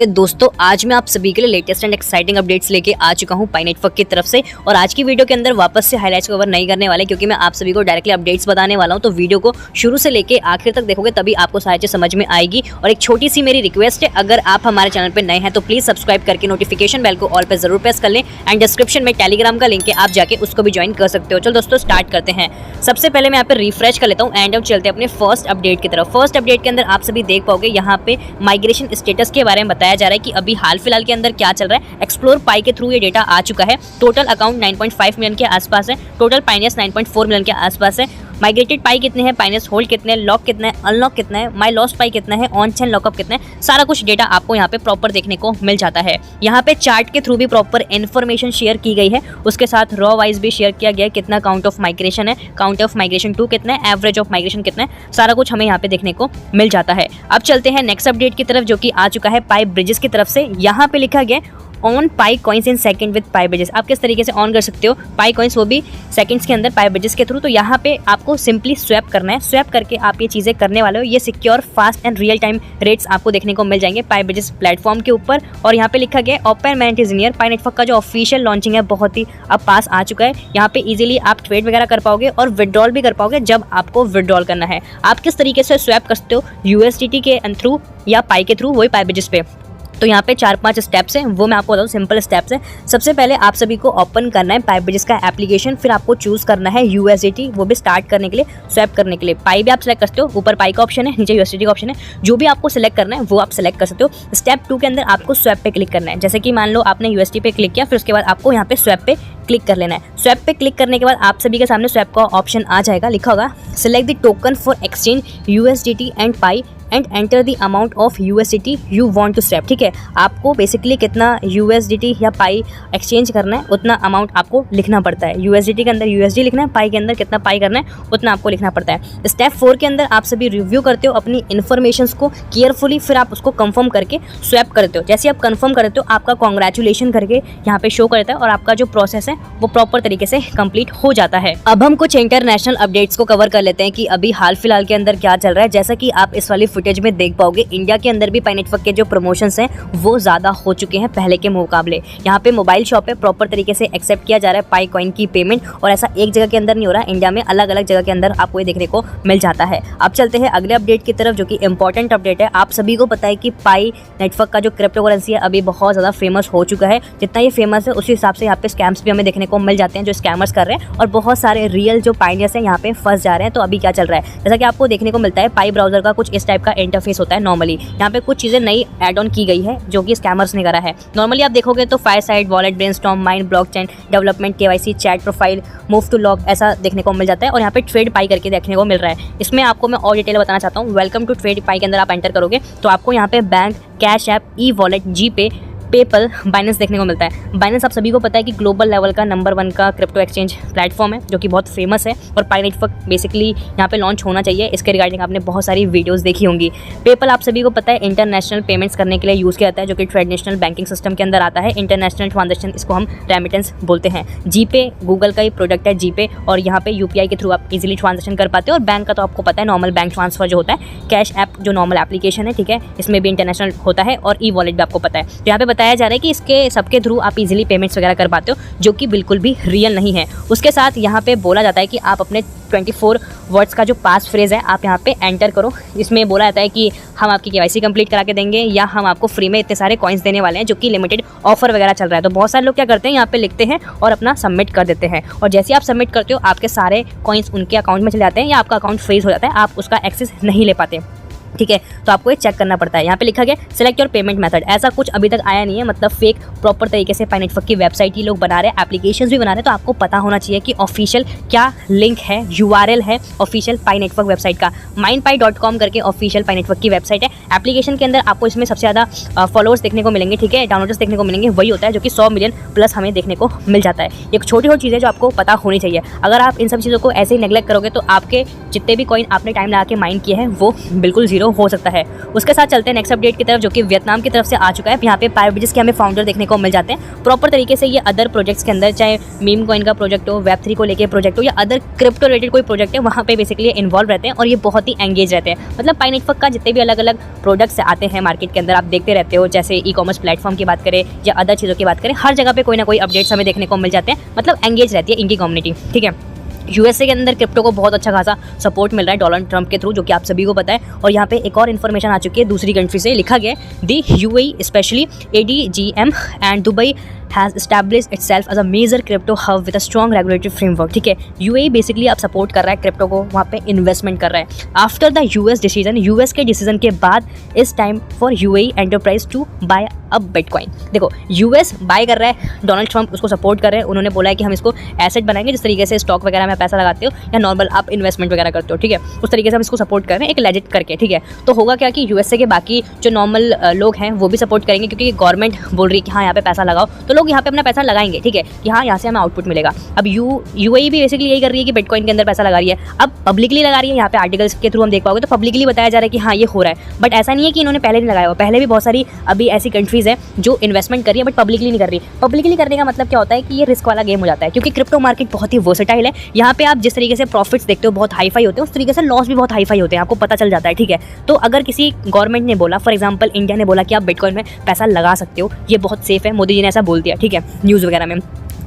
दोस्तों आज मैं आप सभी के लिए लेटेस्ट एंड एक्साइटिंग अपडेट्स लेके आ चुका हूं पाई नेटवर्क की तरफ से। और आज की वीडियो के अंदर वापस से हाइलाइट्स कवर नहीं करने वाले, क्योंकि मैं आप सभी को डायरेक्टली अपडेट्स बताने वाला हूं। तो वीडियो को शुरू से लेके आखिर तक देखोगे तभी आपको सारी चीज समझ में आएगी। और एक छोटी सी मेरी रिक्वेस्ट है, अगर आप हमारे चैनल पर नए हैं तो प्लीज सब्सक्राइब करके नोटिफिकेशन बेल को ऑल पे जरूर प्रेस कर लें। एंड डिस्क्रिप्शन में टेलीग्राम का लिंक है, आप जाके उसको भी ज्वाइन कर सकते हो। चलो दोस्तों स्टार्ट करते हैं। सबसे पहले मैं यहाँ पे रिफ्रेश कर लेता हूँ एंड अब चलते हैं अपने फर्स्ट अपडेट की तरफ। फर्स्ट अपडेट के अंदर आप सभी देख पाओगे यहाँ पे माइग्रेशन स्टेटस के बारे में बताया जा रहा है कि अभी हाल फिलहाल के अंदर क्या चल रहा है। एक्सप्लोर पाई के थ्रू ये डेटा आ चुका है। टोटल अकाउंट 9.5 मिलियन के आसपास है। टोटल पाइनियर्स 9.4 मिलियन के आसपास है। माइग्रेटेड पाई कितने हैं, पाइनियर्स होल्ड कितने हैं, लॉक कितना है, अनलॉक कितना है, माई लॉस्ट पाई कितना है, ऑन चेन लॉकअप कितना है, सारा कुछ डेटा आपको यहाँ पे प्रॉपर देखने को मिल जाता है। यहाँ पे चार्ट के थ्रू भी प्रॉपर इन्फॉर्मेशन शेयर की गई है। उसके साथ रॉ वाइज भी शेयर किया गया है कितना काउंट ऑफ माइग्रेशन है, काउंट ऑफ माइग्रेशन 2 कितना है, एवरेज ऑफ माइग्रेशन कितना है, सारा कुछ हमें यहाँ पे देखने को मिल जाता है। अब चलते हैं नेक्स्ट अपडेट की तरफ, जो कि आ चुका है पाई ब्रिजेस की तरफ से। यहाँ पे लिखा गया on pi coins in second with pi bridges. आप किस तरीके से ऑन कर सकते हो पाई कॉइन्स, वो भी सेकंड्स के अंदर पाई ब्रिजेस के थ्रू। तो यहाँ पे आपको सिंपली स्वैप करना है। स्वैप करके आप ये चीज़ें करने वाले हो। ये secure, fast and real time rates आपको देखने को मिल जाएंगे पाई ब्रिजेस प्लेटफॉर्म के ऊपर। और यहाँ पे लिखा गया open MANET is near. Pi network का जो ऑफिशियल लॉन्चिंग है बहुत ही अब पास आ चुका है। यहाँ पे इजीली आप ट्रेड वगैरह कर पाओगे और विड्रॉल भी कर पाओगे जब आपको विड्रॉल करना है। आप किस तरीके से स्वैप कर सकते हो, यूएसडीटी के थ्रू या पाई के थ्रू, वही पाई ब्रिजेस पे। तो यहाँ पे 4-5 स्टेप्स हैं, वो मैं आपको बताऊँ। सिंपल स्टेप्स हैं। सबसे पहले आप सभी को ओपन करना है पाई ब्रिजेस का एप्लीकेशन। फिर आपको चूज करना है यूएसडीटी, वो भी स्टार्ट करने के लिए, स्वैप करने के लिए। पाई भी आप सेलेक्ट कर सकते हो, ऊपर पाई का ऑप्शन है, नीचे यूएसडीटी का ऑप्शन है। जो भी आपको सेलेक्ट करना है वो आप सेलेक्ट कर सकते हो। स्टेप 2 के अंदर आपको स्वैप पे क्लिक करना है। जैसे कि मान लो आपने यूएसडी पे क्लिक किया, फिर उसके बाद आपको यहाँ पे स्वैप पे क्लिक कर लेना है। स्वैप पे क्लिक करने के बाद आप सभी के सामने स्वैप का ऑप्शन आ जाएगा, लिखा होगा select the token for exchange USDT and Pi and enter the amount of USDT you want to swap. ठीक है, आपको बेसिकली कितना यूएसडीटी या पाई एक्सचेंज करना है उतना अमाउंट आपको लिखना पड़ता है। यूएसडीटी के अंदर यूएसडी लिखना है, पाई के अंदर कितना पाई करना है उतना आपको लिखना पड़ता है। स्टेप 4 के अंदर आप सभी रिव्यू करते हो अपनी इन्फॉर्मेशंस को केयरफुली, फिर आप उसको कंफर्म करके स्वैप करते हो। जैसे आप कंफर्म करते हो आपका कॉन्ग्रेचुलेशन करके यहाँ पे शो करता है और आपका जो प्रोसेस है वो प्रॉपर तरीके से कंप्लीट हो जाता है। अब हम कुछ इंटरनेशनल अपडेट्स को कवर कर लेते हैं कि अभी हाल फिलहाल के अंदर क्या चल रहा है। जैसा कि आप इस वाली फुटेज में देख पाओगे, इंडिया के अंदर भी पाई नेटवर्क के जो प्रमोशंस हैं वो ज्यादा हो चुके हैं पहले के मुकाबले। यहाँ पे मोबाइल शॉप है, प्रॉपर तरीके से एक्सेप्ट किया जा रहा है पाई कॉइन की पेमेंट। और ऐसा एक जगह के अंदर नहीं हो रहा है, इंडिया में अलग अलग जगह के अंदर आपको ये देखने को मिल जाता है। अब चलते हैं अगले अपडेट की तरफ, जो कि इंपॉर्टेंट अपडेट है। आप सभी को पता है कि पाई नेटवर्क का जो क्रिप्टो करेंसी है अभी बहुत ज्यादा फेमस हो चुका है। जितना ये फेमस है उसी हिसाब से यहाँ पे स्कैम्स भी हमें देखने को मिल जाते हैं, जो स्कैमर्स कर रहे हैं। और बहुत सारे रियल जो पाइनियर्स हैं यहाँ पे फंस जा रहे हैं। तो अभी क्या चल रहा है, जैसा कि आपको देखने को मिलता है पाई ब्राउजर का कुछ इस टाइप का इंटरफेस होता है। नॉर्मली यहाँ पे कुछ चीजें नई ऐड ऑन की गई है जो कि स्कैमर्स ने करा है। नॉर्मली आप देखोगे तो fireside, wallet, brainstorm, mind, blockchain development, KYC, chat profile, move to log, ऐसा देखने को मिल जाता है। और यहाँ पे ट्रेड पाई करके देखने को मिल रहा है। इसमें आपको मैं और डिटेल बताना चाहता हूँ। वेलकम टू ट्रेड पाई के अंदर आप एंटर करोगे तो आपको यहाँ पे bank, cash app, e wallet, GPay, PayPal, Binance देखने को मिलता है। बाइनेंस आप सभी को पता है कि ग्लोबल लेवल का नंबर 1 का क्रिप्टो एक्सचेंज प्लेटफॉर्म है, जो कि बहुत फेमस है। और पाई नेटवर्क बेसिकली यहाँ पे लॉन्च होना चाहिए, इसके रिगार्डिंग आपने बहुत सारी वीडियोस देखी होंगी। पेपल आप सभी को पता है इंटरनेशनल पेमेंट्स करने के लिए यूज़ किया जाता है, जो कि ट्रेडिशनल बैंकिंग सिस्टम के अंदर आता है। इंटरनेशनल ट्रांजेक्शन, इसको हम रेमिटेंस बोलते हैं। जीपे गूगल का ही प्रोडक्ट है जीपे, और यहाँ पे यूपीआई के थ्रू आप इजीली ट्रांजेक्शन कर पाते हो। और बैंक का तो आपको पता है नॉर्मल बैंक ट्रांसफर जो होता है। कैश ऐप जो नॉर्मल एप्लीकेशन है, ठीक है, इसमें भी इंटरनेशनल होता है। और ई वॉलेट भी आपको पता है। तो यहाँ पे बताया जा रहा है कि इसके सबके थ्रू आप इजीली पेमेंट्स वगैरह कर पाते हो, जो कि बिल्कुल भी रियल नहीं है। उसके साथ यहाँ पे बोला जाता है कि आप अपने 24 वर्ड्स का जो पास फ्रेज है आप यहाँ पे एंटर करो। इसमें बोला जाता है कि हम आपकी केवाईसी कंप्लीट करा के देंगे, या हम आपको फ्री में इतने सारे कॉइन्स देने वाले हैं, जो कि लिमिटेड ऑफर वगैरह चल रहा है। तो बहुत सारे लोग क्या करते हैं, यहाँ पे लिखते हैं और अपना सबमिट कर देते हैं। और जैसे आप सबमिट करते हो आपके सारे कॉइन्स उनके अकाउंट में चले जाते हैं, या आपका अकाउंट फ्रीज हो जाता है, आप उसका एक्सेस नहीं ले पाते। ठीक है, तो आपको ये चेक करना पड़ता है। यहाँ पे लिखा गया सिलेक्ट योर पेमेंट मेथड। ऐसा कुछ अभी तक आया नहीं है, मतलब फेक प्रॉपर तरीके से पाई नेटवर्क की वेबसाइट ही लोग बना रहे हैं, एप्लीकेशंस भी बना रहे हैं। तो आपको पता होना चाहिए कि ऑफिशियल क्या लिंक है, यूआरएल है ऑफिशियल पाई नेटवर्क वेबसाइट का। mindpie.com करके ऑफिशियल पाई नेटवर्क की वेबसाइट है। एप्लीकेशन के अंदर आपको इसमें सबसे ज़्यादा फॉलोअर्स देखने को मिलेंगे, ठीक है, डाउनलोडर्स देखने को मिलेंगे, वही होता है जो कि 100 मिलियन प्लस हमें देखने को मिल जाता है। एक छोटी छोटी चीज़ें जो आपको पता होनी चाहिए। अगर आप इन सब चीज़ों को ऐसे ही नेग्लेक्ट करोगे तो आपके जितने भी कॉइन आपने टाइम लगा के माइन किए हैं वो बिल्कुल 0 0 हो सकता है। उसके साथ चलते हैं नेक्स्ट अपडेट की तरफ, जो कि वियतनाम की तरफ से आ चुका है। यहाँ पे पाइबिट्स के हमें फाउंडर देखने को मिल जाते हैं प्रॉपर तरीके से। ये अदर प्रोजेक्ट्स के अंदर, चाहे मीम कॉइन का प्रोजेक्ट हो, Web3 को लेके प्रोजेक्ट हो, या अदर क्रिप्टो रिलेटेड कोई प्रोजेक्ट है, वहाँ पे बेसिकली इन्वॉल्व रहते हैं और ये बहुत ही एंगेज रहते हैं। मतलब पाई नेटवर्क का जितने भी अलग अलग प्रोडक्ट्स आते हैं मार्केट के अंदर, आप देखते रहते हो, जैसे ई-कॉमर्स प्लेटफॉर्म की बात करें या अदर चीज़ों की बात करें, हर जगह पे कोई ना कोई अपडेट्स हमें देखने को मिल जाते हैं। मतलब एंगेज रहती है इनकी कम्युनिटी, ठीक है। यूएसए के अंदर क्रिप्टो को बहुत अच्छा खासा सपोर्ट मिल रहा है डोनाल्ड ट्रंप के थ्रू, जो कि आप सभी को पता है। और यहाँ पे एक और इन्फॉर्मेशन आ चुकी है दूसरी कंट्री से, लिखा गया है the UAE specially ADGM and Dubai has established itself as a major crypto hub with a strong regulatory framework, ठीक है। यूएई बेसिकली अब सपोर्ट कर रहा है क्रिप्टो को, वहाँ पे इन्वेस्टमेंट कर रहा है। After the US decision, US के डिसीजन के बाद इस time for UAE enterprise to buy अब बिटकॉइन। देखो यूएस बाय कर रहा है, डोनाल्ड ट्रंप उसको सपोर्ट कर रहे हैं। उन्होंने बोला है कि हम इसको एसेट बनाएंगे, जिस तरीके से स्टॉक वगैरह में पैसा लगाते हो या नॉर्मल आप इन्वेस्टमेंट वगैरह करते हो, ठीक है, उस तरीके से हम इसको सपोर्ट कर रहे हैं एक लेजिट करके, ठीक है। तो होगा क्या कि यूएसए के बाकी जो नॉर्मल लोग हैं वो भी सपोर्ट करेंगे, क्योंकि गवर्नमेंट बोल रही है कि हाँ यहाँ पे पैसा लगाओ, तो लोग यहाँ पे अपना पैसा लगाएंगे, ठीक है, कि हाँ यहाँ से हमें आउटपुट मिलेगा। अब यूएई भी बेसिकली यही कर रही है कि बिटकॉइन के अंदर पैसा लगा रही है। अब पब्लिकली लगा रही है, यहाँ पे आर्टिकल्स के थ्रू हम देख पाओगे तो पब्लिकली बताया जा रहा है कि हाँ ये हो रहा है। बट ऐसा नहीं है कि इन्होंने पहले नहीं लगाया हुआ, पहले भी बहुत सारी अभी ऐसी कंट्रीज है जो इन्वेस्टमेंट कर रही है बट पब्लिकली नहीं कर रही। पब्लिकली करने का मतलब क्या होता है कि ये रिस्क वाला गेम हो जाता है, क्योंकि क्रिप्टो मार्केट बहुत ही वर्सेटाइल है। यहाँ पे आप जिस तरीके से प्रॉफिट्स देखते हो बहुत हाई फाई होते हैं, उस तरीके से लॉस भी बहुत हाई फाई होते हैं, आपको पता चल जाता है, ठीक है। तो अगर किसी गवर्नमेंट ने बोला, फॉर एग्जाम्पल इंडिया ने बोला कि आप बिटकॉइन में पैसा लगा सकते हो, ये बहुत सेफ है, मोदी जी ने ऐसा बोल दिया, ठीक है, न्यूज़ वगैरह में,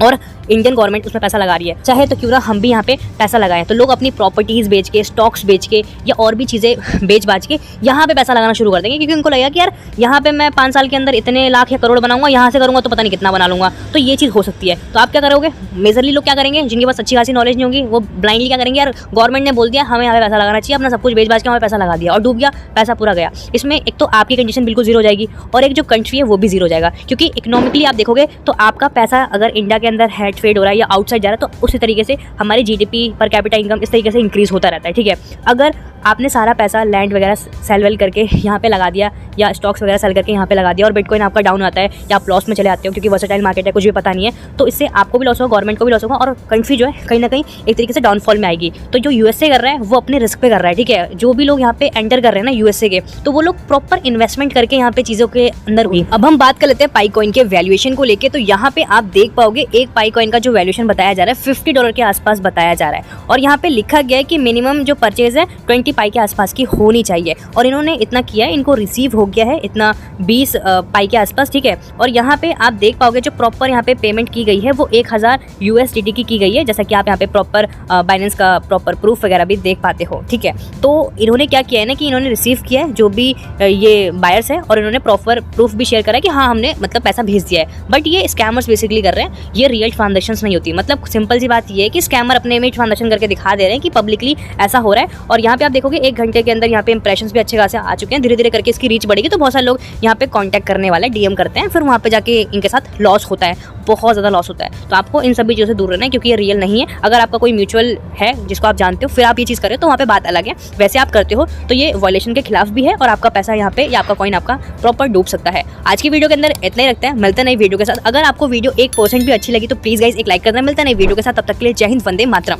और इंडियन गवर्नमेंट उसमें पैसा लगा रही है, चाहे तो क्यों ना हम भी यहाँ पे पैसा लगाएं। तो लोग अपनी प्रॉपर्टीज़ बेच के, स्टॉक्स बेच के या और भी चीज़ें बेच बाच के यहाँ पे पैसा लगाना शुरू कर देंगे, क्योंकि उनको लगेगा कि यार यहाँ पे मैं 5 साल के अंदर इतने लाख या करोड़ बनाऊंगा, यहाँ से करूँगा तो पता नहीं कितना बना लूँगा। तो ये चीज़ हो सकती है। तो आप क्या करोगे? मेजरली लोग क्या करेंगे, जिनके पास अच्छी खासी नॉलेज नहीं होगी, वो ब्लाइंडली क्या करेंगे, यार गवर्नमेंट ने बोल दिया हमें यहाँ पे पैसा लगाना चाहिए, अपना सब कुछ बेच बाच के हमें पैसा लगा दिया और डूब गया, पैसा पूरा गया। इसमें एक तो आपकी कंडीशन बिल्कुल जीरो हो जाएगी और एक जो कंट्री है वो भी जीरो हो जाएगा, क्योंकि इकोनॉमिकली आप देखोगे तो आपका पैसा अगर इंडिया के अंदर हेड फेड हो रहा है या आउटसाइड जा रहा है, तो उसी तरीके से हमारी जीडीपी पर कैपिटा इनकम इस तरीके से इंक्रीज होता रहता है, ठीक है। अगर आपने सारा पैसा लैंड वगैरह सेल वेल करके यहाँ पे लगा दिया या स्टॉक्स वगैरह सेल करके यहाँ पे लगा दिया और बिटकॉइन आपका डाउन आता है या आप लॉस में चले आते हो, क्योंकि वर्सेटाइल मार्केट है, कुछ भी पता नहीं है, तो इससे आपको भी लॉस होगा, गवर्नमेंट को भी लॉस होगा और कंट्री जो है कहीं ना कहीं एक तरीके से डाउनफॉल में आएगी। तो जो यूएसए कर रहा है वो अपने रिस्क पे कर रहा है, ठीक है। जो भी लोग यहाँ पे एंटर कर रहे हैं ना यूएसए के, तो वो लोग प्रॉपर इन्वेस्टमेंट करके यहाँ पे चीज़ों के अंदर हुई। अब हम बात कर लेते हैं पाई कॉइन के वैल्यूएशन को लेकर। तो यहाँ पे आप देख पाओगे एक पाई कॉइन का जो वैल्यूएशन बताया जा रहा है $50 के आसपास बताया जा रहा है, और यहाँ पे लिखा गया है कि मिनिमम जो परचेज है 20 पाई के आसपास की होनी चाहिए, और इन्होंने इतना किया है, इनको रिसीव हो गया है इतना 20 पाई के आसपास, ठीक है। और यहाँ पे आप देख पाओगे जो प्रॉपर यहाँ पे पेमेंट की गई है वो 1000 USDT की गई है, जैसा कि आप यहाँ पे प्रॉपर बाइनेंस का प्रॉपर प्रूफ वगैरह भी देख पाते हो, ठीक है। तो इन्होंने क्या किया है ना कि इन्होंने रिसीव किया है जो भी ये बायर्स है, और इन्होंने प्रॉपर प्रूफ भी शेयर करा है कि हाँ हमने मतलब पैसा भेज दिया है। बट ये स्कैमर्स बेसिकली कर रहे हैं, ये रियल ट्रांजेक्शंस नहीं होती। मतलब सिंपल सी बात ये है कि स्कैमर अपने में ट्रांजेक्शन करके दिखा दे रहे हैं कि पब्लिकली ऐसा हो रहा है। और यहाँ पे आप देखोगे 1 घंटे के अंदर यहाँ पे इंप्रेशंस भी अच्छे खासे आ चुके हैं, धीरे धीरे करके इसकी रीच बढ़ेगी, तो बहुत सारे लोग यहाँ पे कांटेक्ट करने वाले डीएम करते हैं, फिर वहाँ पे जाके इनके साथ लॉस होता है, बहुत ज़्यादा लॉस होता है। तो आपको इन सभी चीज़ों से दूर रहना है, क्योंकि ये रियल नहीं है। अगर आपका कोई म्यूचुअल है जिसको आप जानते हो फिर आप ये चीज़ करें तो वहाँ पे बात अलग है, वैसे आप करते हो तो ये वायलेशन के खिलाफ भी है और आपका पैसा यहाँ पे या आपका कॉइन आपका प्रॉपर डूब सकता है। आज की वीडियो के अंदर इतना ही रखते हैं, मिलते हैं नई वीडियो के साथ। अगर आपको वीडियो 1% भी अच्छी लगी तो प्लीज़ गाइस एक लाइक करना। मिलता है नई वीडियो के साथ, तब तक के लिए जय हिंद, वंदे मातरम।